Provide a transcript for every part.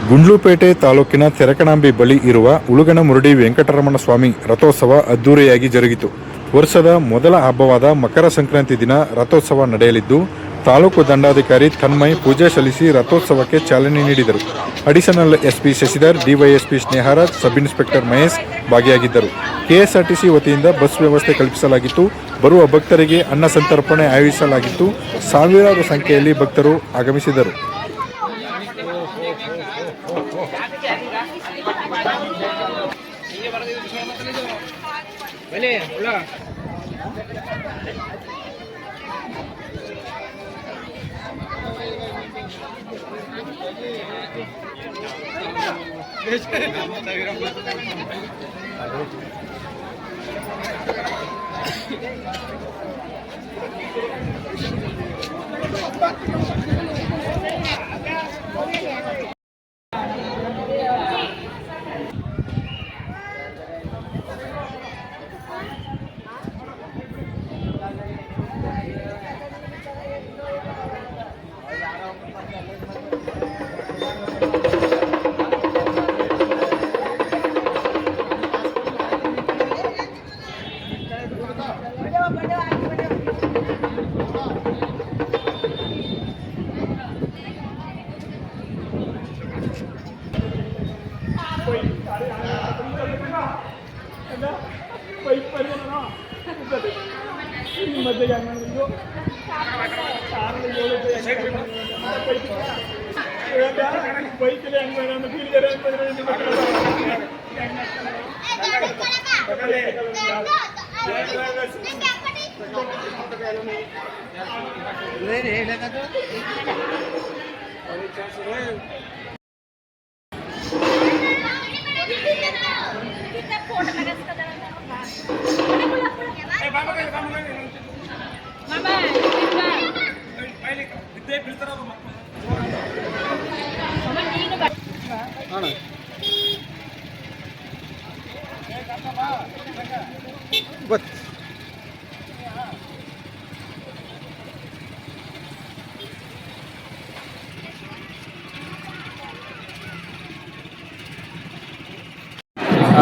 ಗುಂಡ್ಲುಪೇಟೆ ತಾಲೂಕಿನ ತೆರಕಣಾಂಬಿ ಬಳಿ ಇರುವ ಉಳುಗನಮುರಡಿ ವೆಂಕಟರಮಣ ಸ್ವಾಮಿ ರಥೋತ್ಸವ ಅದ್ದೂರಿಯಾಗಿ ಜರುಗಿತು. ವರ್ಷದ ಮೊದಲ ಹಬ್ಬವಾದ ಮಕರ ಸಂಕ್ರಾಂತಿ ದಿನ ರಥೋತ್ಸವ ನಡೆಯಲಿದ್ದು, ತಾಲೂಕು ದಂಡಾಧಿಕಾರಿ ತನ್ಮಯ್ ಪೂಜೆ ಸಲ್ಲಿಸಿ ರಥೋತ್ಸವಕ್ಕೆ ಚಾಲನೆ ನೀಡಿದರು. Additional SP Shashidhar, DYSP Snehraj, sub inspector Mahesh ಭಾಗಿಯಾಗಿದ್ದರು. ಕೆಎಸ್ಆರ್ಟಿಸಿ ವತಿಯಿಂದ ಬಸ್ ವ್ಯವಸ್ಥೆ ಕಲ್ಪಿಸಲಾಗಿತ್ತು. ಬರುವ ಭಕ್ತರಿಗೆ ಅನ್ನ ಸಂತರ್ಪಣೆ ಆಯೋಜಿಸಲಾಗಿತ್ತು. ಸಾವಿರಾರು ಸಂಖ್ಯೆಯಲ್ಲಿ ಭಕ್ತರು ಆಗಮಿಸಿದರು.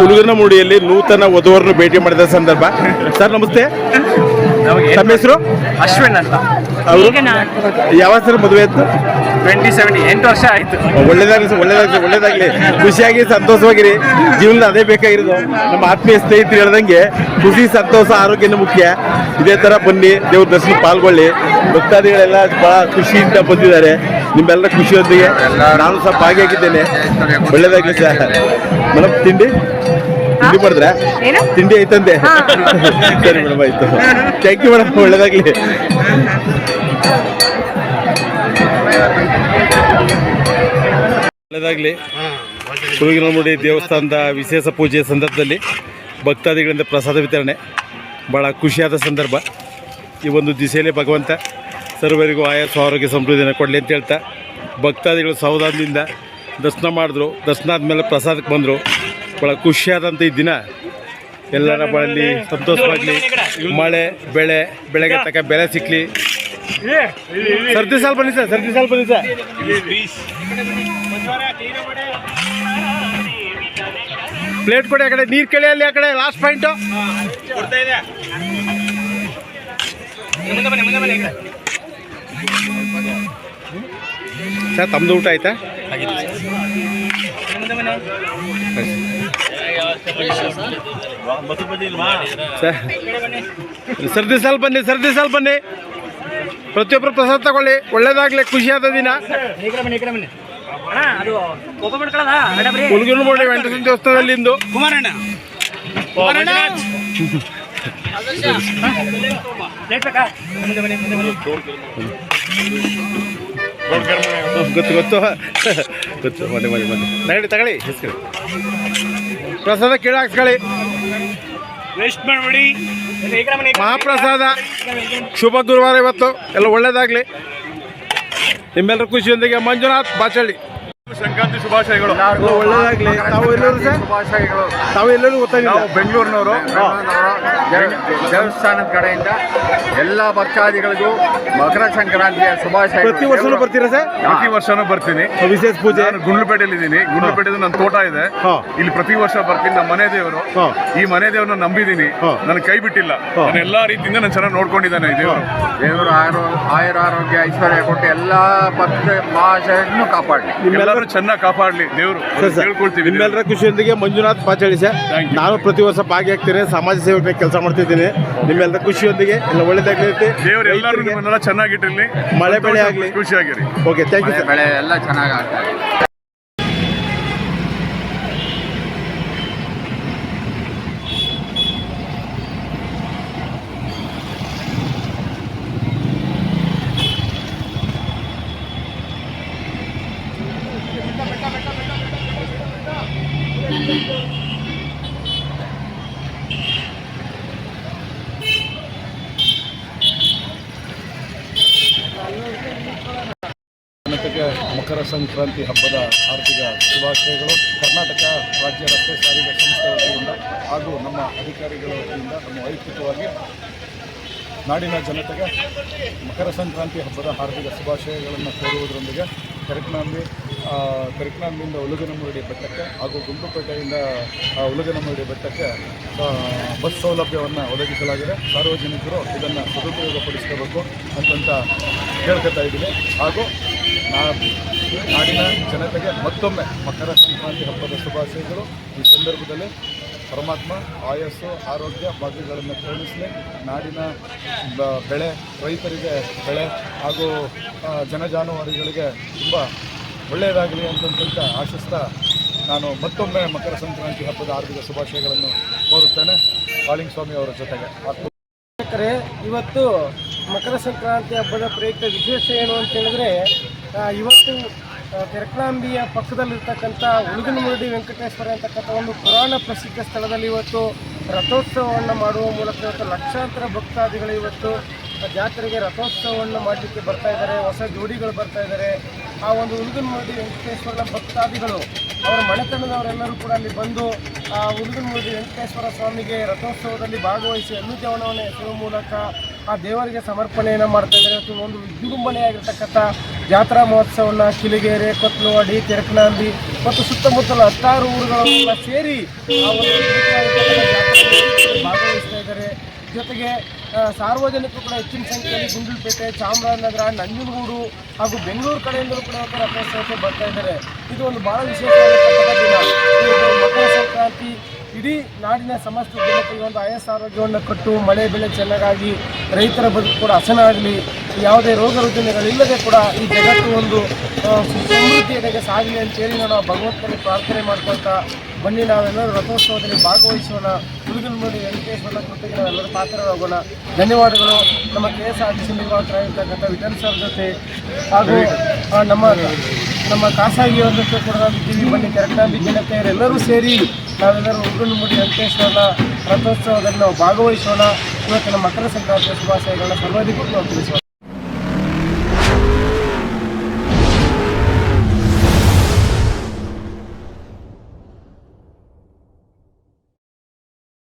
ಉಳುಗನಮುರಡಿಯಲ್ಲಿ ನೂತನ ವಧುವರನ್ನು ಭೇಟಿ ಮಾಡಿದ ಸಂದರ್ಭ. ಸರ್ ನಮಸ್ತೆ, ನಮ್ಮ ಹೆಸರು ಅಶ್ವಿನ್ ಅಂತ. ಅವರು ಯಾವ ಸರ್ ಮದುವೆ ಆಯ್ತು? 27 8 ವರ್ಷ ಆಯ್ತು. ಒಳ್ಳೇದಾಗ್ಲಿ ಖುಷಿಯಾಗಿ ಸಂತೋಷವಾಗಿರಿ. ಜೀವನದ ಅದೇ ಬೇಕಾಗಿರೋದು. ನಮ್ಮ ಆತ್ಮೀಯ ಸ್ನೇಹಿತರು ಹೇಳ್ದಂಗೆ ಖುಷಿ, ಸಂತೋಷ, ಆರೋಗ್ಯನ ಮುಖ್ಯ. ಇದೇ ತರ ಬನ್ನಿ, ದೇವ್ರ ದರ್ಶನ ಪಾಲ್ಗೊಳ್ಳಿ. ಭಕ್ತಾದಿಗಳೆಲ್ಲ ಬಹಳ ಖುಷಿಯಿಂದ ಬಂದಿದ್ದಾರೆ. ನಿಮ್ಮೆಲ್ಲರ ಖುಷಿಯೊಂದಿಗೆ ನಾನು ಸಹ ಭಾಗಿಯಾಗಿದ್ದೇನೆ. ಒಳ್ಳೇದಾಗ್ಲಿ ಸರ್. ಮೇಡಮ್ ತಿಂಡಿ ಮಾಡಿದ್ರೆ ತಿಂಡಿ ಐತಂತೆ. ಸರಿ ಮೇಡಮ್, ಆಯ್ತು. ಥ್ಯಾಂಕ್ ಯು ಮೇಡಮ್, ಒಳ್ಳೇದಾಗ್ಲಿ. ಒಳ್ಳೇದಾಗ್ಲಿ. ಉಳುಗನಮುರಡಿ ದೇವಸ್ಥಾನದ ವಿಶೇಷ ಪೂಜೆಯ ಸಂದರ್ಭದಲ್ಲಿ ಭಕ್ತಾದಿಗಳಿಂದ ಪ್ರಸಾದ ವಿತರಣೆ ಭಾಳ ಖುಷಿಯಾದ ಸಂದರ್ಭ. ಈ ಒಂದು ದಿಸೆಯಲ್ಲಿ ಭಗವಂತ ಸರ್ವರಿಗೂ ಆಯಸ್ಸು, ಆರೋಗ್ಯ, ಸಮೃದ್ಧಿಯನ್ನು ಕೊಡಲಿ ಅಂತ ಹೇಳ್ತಾ ಭಕ್ತಾದಿಗಳು ಸಾವಧಾನದಿಂದ ದರ್ಶನ ಮಾಡಿದ್ರು. ದರ್ಶನ ಆದಮೇಲೆ ಪ್ರಸಾದಕ್ಕೆ ಬಂದರು. ಭಾಳ ಖುಷಿಯಾದಂಥ ಈ ದಿನ ಎಲ್ಲರ ಬಳಿ ಸಂತೋಷವಾಗಲಿ. ಮಳೆ ಬೆಳೆಗೆ ತಕ್ಕ ಬೆಲೆ ಸಿಕ್ಕಲಿ. ಸರ್ದಿ ಸಾಲ್ ಬನ್ನಿ ಸರ್, ಸರ್ದಿ ಸಾಲ್ ಬನ್ನಿ ಸರ್. ಪ್ಲೇಟ್ ಕೊಡಿ. ಆ ಕಡೆ ನೀರು ಕೇಳಿ, ಅಲ್ಲಿ ಆ ಕಡೆ ಲಾಸ್ಟ್ ಪಾಯಿಂಟು ಸರ್. ತಮ್ಮದು ಊಟ ಆಯ್ತಾ? ಸರ್ದಿ ಸಾಲ್ ಬನ್ನಿ, ಸರ್ದಿ ಸಾಲ್ ಬನ್ನಿ. ಪ್ರತಿಯೊಬ್ಬರು ಪ್ರಸಾದ ತಗೊಳ್ಳಿ. ಒಳ್ಳೇದಾಗ್ಲಿ, ಖುಷಿಯಾದ ದಿನ. ಉಳುಗನಮುರಡಿ ವೆಂಕಟೇಶ್ವರ ದೇವಸ್ಥಾನದಲ್ಲಿ ಇಂದು ಗೊತ್ತು ಮನೆ ತಗೊಳ್ಳಿ. ಪ್ರಸಾದ ಕೇಳಿ ಹಾಕ್ಸ್ಕೊಳ್ಳಿ. ಮಹಾಪ್ರಸಾದ. ಶುಭ ಗುರುವಾರ ಇವತ್ತು. ಎಲ್ಲ ಒಳ್ಳೇದಾಗ್ಲಿ. ನಿಮ್ಮೆಲ್ಲರ ಖುಷಿಯೊಂದಿಗೆ ಮಂಜುನಾಥ್ ಬಾಚಳ್ಳಿ. ಸಂಕ್ರಾಂತಿ ಶುಭಾಶಯಗಳು. ಒಳ್ಳೇದಾಗ್ಲಿ. ತಾವು ಎಲ್ಲರೂ ಸರ್? ಶುಭಾಶಯಗಳು. ತಾವು ಎಲ್ಲರೂ ಗೊತ್ತಾಗಿಲ್ಲ? ಬೆಂಗಳೂರಿನವರು. ದೇವಸ್ಥಾನದ ಕಡೆಯಿಂದ ಎಲ್ಲ ಭಕ್ತಾದಿಗಳಿಗೂ ಮಕರ ಸಂಕ್ರಾಂತಿಯ ಶುಭಾಶಯಗಳು. ಪ್ರತಿ ವರ್ಷನೂ ಬರ್ತೀರಾ ಸರ್? ಪ್ರತಿ ವರ್ಷನೂ ಬರ್ತೀನಿ. ವಿಶೇಷ ಪೂಜೆ. ನಾನು ಗುಂಡ್ಲುಪೇಟೆಯಲ್ಲಿ ಇದ್ದೀನಿ. ಗುಂಡ್ಲುಪೇಟೆದು ನನ್ನ ತೋಟ ಇದೆ. ಇಲ್ಲಿ ಪ್ರತಿ ವರ್ಷ ಬರ್ತೀನಿ. ನಮ್ಮ ಮನೆ ದೇವರು. ಈ ಮನೆ ದೇವ್ರನ್ನ ನಂಬಿದ್ದೀನಿ. ನನ್ನ ಕೈ ಬಿಟ್ಟಿಲ್ಲ. ನಾನು ಎಲ್ಲಾ ರೀತಿಯಿಂದ ನಾನು ಚೆನ್ನಾಗಿ ನೋಡ್ಕೊಂಡಿದ್ದಾನೆ ಈ ದೇವರು. ಆಯುರ ಆರೋಗ್ಯ ಐಶ್ವರ್ಯ ಕೊಟ್ಟು ಎಲ್ಲ ಭಕ್ತ ಮಹಾಶಯರನ್ನು ಕಾಪಾಡಲಿ. ಎಲ್ಲರೂ ಚೆನ್ನಾಗಿ ಕಾಪಾಡಲಿ ದೇವರು ಹೇಳ್ಕೊಳ್ತೀವಿ. ನಿಮ್ಮೆಲ್ಲರ ಖುಷಿಯೊಂದಿಗೆ ಮಂಜುನಾಥ್ ಪಾಚಾಳಿ ಸರ್. ನಾನು ಪ್ರತಿ ವರ್ಷ ಭಾಗಿಯಾಗ್ತೀನಿ, ಸಮಾಜ ಸೇವಕ ಕೆಲಸ ಮಾಡ್ತಿದ್ದೀನಿ. ನಿಮ್ಮೆಲ್ಲರ ಖುಷಿಯೊಂದಿಗೆ ಎಲ್ಲ ಒಳ್ಳೇದಾಗ್ತೈತಿ. ದೇವರು ಎಲ್ಲರೂ ನಿಮ್ಮನ್ನೆಲ್ಲ ಚೆನ್ನಾಗಿಟ್ಟಿರಲಿ, ಮಳೆ ಬೆಳೆ ಆಗಲಿ, ಖುಷಿಯಾಗಿರಿ. Okay, thank you sir. ಬೆಳೆ ಎಲ್ಲ ಚೆನ್ನಾಗಿ ಆಗ್ತದೆ. ಜನತೆಗೆ ಮಕರ ಸಂಕ್ರಾಂತಿ ಹಬ್ಬದ ಹಾರ್ದಿಕ ಶುಭಾಶಯಗಳು. ಕರ್ನಾಟಕ ರಾಜ್ಯ ರಸ್ತೆ ಸಾರಿಗೆ ಸಂಸ್ಥೆ ವತಿಯಿಂದ ಹಾಗೂ ನಮ್ಮ ಅಧಿಕಾರಿಗಳ ವತಿಯಿಂದ ನಮ್ಮ ವೈಯಕ್ತಿಕವಾಗಿ ನಾಡಿನ ಜನತೆಗೆ ಮಕರ ಸಂಕ್ರಾಂತಿ ಹಬ್ಬದ ಹಾರ್ದಿಕ ಶುಭಾಶಯಗಳನ್ನು ಕೋರುವುದರೊಂದಿಗೆ ಕರಿಕನಾಂಬಿಯಿಂದ ಉಲುಗನಮುರಡಿ ಬೆಟ್ಟಕ್ಕೆ ಹಾಗೂ ಗುಂಡ್ಲುಪೇಟೆಯಿಂದ ಉಲುಗನಮುರಡಿ ಬೆಟ್ಟಕ್ಕೆ ಬಸ್ ಸೌಲಭ್ಯವನ್ನು ಒದಗಿಸಲಾಗಿದೆ. ಸಾರ್ವಜನಿಕರು ಇದನ್ನು ಸದುಪಯೋಗಪಡಿಸ್ಕೋಬೇಕು ಅಂತಂತ ಕೇಳ್ಕೊತಾ ಇದ್ದೀನಿ. ಹಾಗೂ ನಾಡಿನ ಜನತೆಗೆ ಮತ್ತೊಮ್ಮೆ ಮಕರ ಸಂಕ್ರಾಂತಿ ಹಬ್ಬದ ಶುಭಾಶಯಗಳು. ಈ ಸಂದರ್ಭದಲ್ಲಿ ಪರಮಾತ್ಮ ಆಯಸ್ಸು ಆರೋಗ್ಯ ಭಾಗ್ಯಗಳನ್ನು ಕರುಣಿಸಲಿ. ನಾಡಿನ ಬೆಳೆ, ರೈತರಿಗೆ ಬೆಳೆ ಹಾಗೂ ಜನಜಾನುವಾರುಗಳಿಗೆ ತುಂಬ ಒಳ್ಳೆಯದಾಗಲಿ ಅಂತಂತ ಆಶಿಸ್ತಾ ನಾನು ಮತ್ತೊಮ್ಮೆ ಮಕರ ಸಂಕ್ರಾಂತಿ ಹಬ್ಬದ ಹಾರ್ದಿಕ ಶುಭಾಶಯಗಳನ್ನು ಕೋರುತ್ತೇನೆ ಕಾಳಿಂಗ್ ಸ್ವಾಮಿ ಅವರ ಜೊತೆಗೆ. ಇವತ್ತು ಮಕರ ಸಂಕ್ರಾಂತಿ ಹಬ್ಬದ ಪ್ರಯುಕ್ತ ವಿಶೇಷ ಏನು ಅಂತ ಹೇಳಿದ್ರೆ, ಇವತ್ತು ತೆರಕನಾಂಬಿಯ ಪಕ್ಕದಲ್ಲಿರ್ತಕ್ಕಂಥ ಉಲುಗನಮುರಡಿ ವೆಂಕಟೇಶ್ವರ ಅಂತಕ್ಕಂಥ ಒಂದು ಪುರಾಣ ಪ್ರಸಿದ್ಧ ಸ್ಥಳದಲ್ಲಿ ಇವತ್ತು ರಥೋತ್ಸವವನ್ನು ಮಾಡುವ ಮೂಲಕ ಇವತ್ತು ಲಕ್ಷಾಂತರ ಭಕ್ತಾದಿಗಳು ಇವತ್ತು ಜಾತ್ರೆಗೆ ರಥೋತ್ಸವವನ್ನು ಮಾಡಲಿಕ್ಕೆ ಬರ್ತಾ ಇದ್ದಾರೆ. ಹೊಸ ಜೋಡಿಗಳು ಬರ್ತಾ ಇದ್ದಾರೆ. ಆ ಒಂದು ಉಲುಗನಮುರಡಿ ವೆಂಕಟೇಶ್ವರನ ಭಕ್ತಾದಿಗಳು ಅವರ ಮನೆತನದವರೆಲ್ಲರೂ ಕೂಡ ಅಲ್ಲಿ ಬಂದು ಆ ಉಲುಗನಮುರಡಿ ವೆಂಕಟೇಶ್ವರ ಸ್ವಾಮಿಗೆ ರಥೋತ್ಸವದಲ್ಲಿ ಭಾಗವಹಿಸಿ ಅನ್ನಜೀವನವನ್ನು ಎಸೆಯುವ ಮೂಲಕ ಆ ದೇವರಿಗೆ ಸಮರ್ಪಣೆಯನ್ನು ಮಾಡ್ತಾ ಇದ್ದಾರೆ. ಇವತ್ತು ಒಂದು ವಿಜೃಂಭಣೆಯಾಗಿರ್ತಕ್ಕಂಥ ಜಾತ್ರಾ ಮಹೋತ್ಸವವನ್ನು ಕಿಲಿಗೆರೆ, ಕೊತ್ಲವಾಡಿ, ತೆರಕನಾಂಬಿ ಮತ್ತು ಸುತ್ತಮುತ್ತಲ 16 ಊರುಗಳೆಲ್ಲ ಸೇರಿ ಆ ಒಂದು ಜಾತ್ರೆಯಲ್ಲಿ ಭಾಗವಹಿಸ್ತಾ ಇದ್ದಾರೆ. ಜೊತೆಗೆ ಸಾರ್ವಜನಿಕರು ಕೂಡ ಹೆಚ್ಚಿನ ಸಂಖ್ಯೆಯಲ್ಲಿ ಗುಂಡ್ಲುಪೇಟೆ, ಚಾಮರಾಜನಗರ, ನಂಜನಗೂಡು ಹಾಗೂ ಬೆಂಗಳೂರು ಕಡೆಯಿಂದಲೂ ಕೂಡ ರಥೋತ್ಸವಕ್ಕೆ ಬರ್ತಾ ಇದ್ದಾರೆ. ಇದು ಒಂದು ಭಾಳ ವಿಶೇಷವಾಗಿರ್ತಕ್ಕಂಥ ದಿನ. ಮಕರ ಸಂಕ್ರಾಂತಿ ಇಡೀ ನಾಡಿನ ಸಮಸ್ತ ಜನತೆಗೆ ಒಂದು ಆಯಸ್ಸು ಆರೋಗ್ಯವನ್ನು ಕೊಟ್ಟು ಮಳೆ ಬೆಳೆ ಚೆನ್ನಾಗಾಗಿ ರೈತರ ಬದುಕು ಕೂಡ ಹಸನಾಗಲಿ, ಯಾವುದೇ ರೋಗ ರುಜಿನಗಳಿಲ್ಲದೆ ಕೂಡ ಈ ಜಗತ್ತು ಒಂದು ಸಮೃದ್ಧಿಯಡೆಗೆ ಸಾಗಲಿ ಅಂತೇಳಿ ನಾನು ಭಗವಂತನಿಗೆ ಪ್ರಾರ್ಥನೆ ಮಾಡ್ಕೊಳ್ತಾ ಬನ್ನಿ ನಾವೆಲ್ಲರೂ ರಥೋತ್ಸವದಲ್ಲಿ ಭಾಗವಹಿಸೋಣ. ಉಲುಗನಮುರಡಿ ವೆಂಕಟೇಶ್ವರನ ಕೃತಿಗೆ ನಾವೆಲ್ಲರೂ ಪಾತ್ರರಾಗೋಣ. ಧನ್ಯವಾದಗಳು. ನಮ್ಮ KSRTC ನಿರ್ವಾಹಕರಾಗಿರ್ತಕ್ಕಂಥ ವಿಠಲ್ ಸರ್ ಜೊತೆ ಹಾಗೂ ನಮ್ಮ ಖಾಸಗಿಯವರ ಜೊತೆ ಕೂಡ ನಾವಿದ್ದೀವಿ. ಬನ್ನಿ ತೆರಕನಾಂಬಿ ಜನತೆಯರೆಲ್ಲರೂ ಸೇರಿ ನಾವೆಲ್ಲರೂ ಉಲುಗನಮುರಡಿ ವೆಂಕಟೇಶ್ವರನ ರಥೋತ್ಸವದಲ್ಲಿ ನಾವು ಭಾಗವಹಿಸೋಣ. ಇವತ್ತಿನ ಮಕರ ಸಂಕ್ರಾಂತಿಯ ಶುಭಾಶಯಗಳನ್ನ ಸರ್ವಾಧಿಕವಾಗಿ ನಾವು ತಿಳಿಸೋಣ.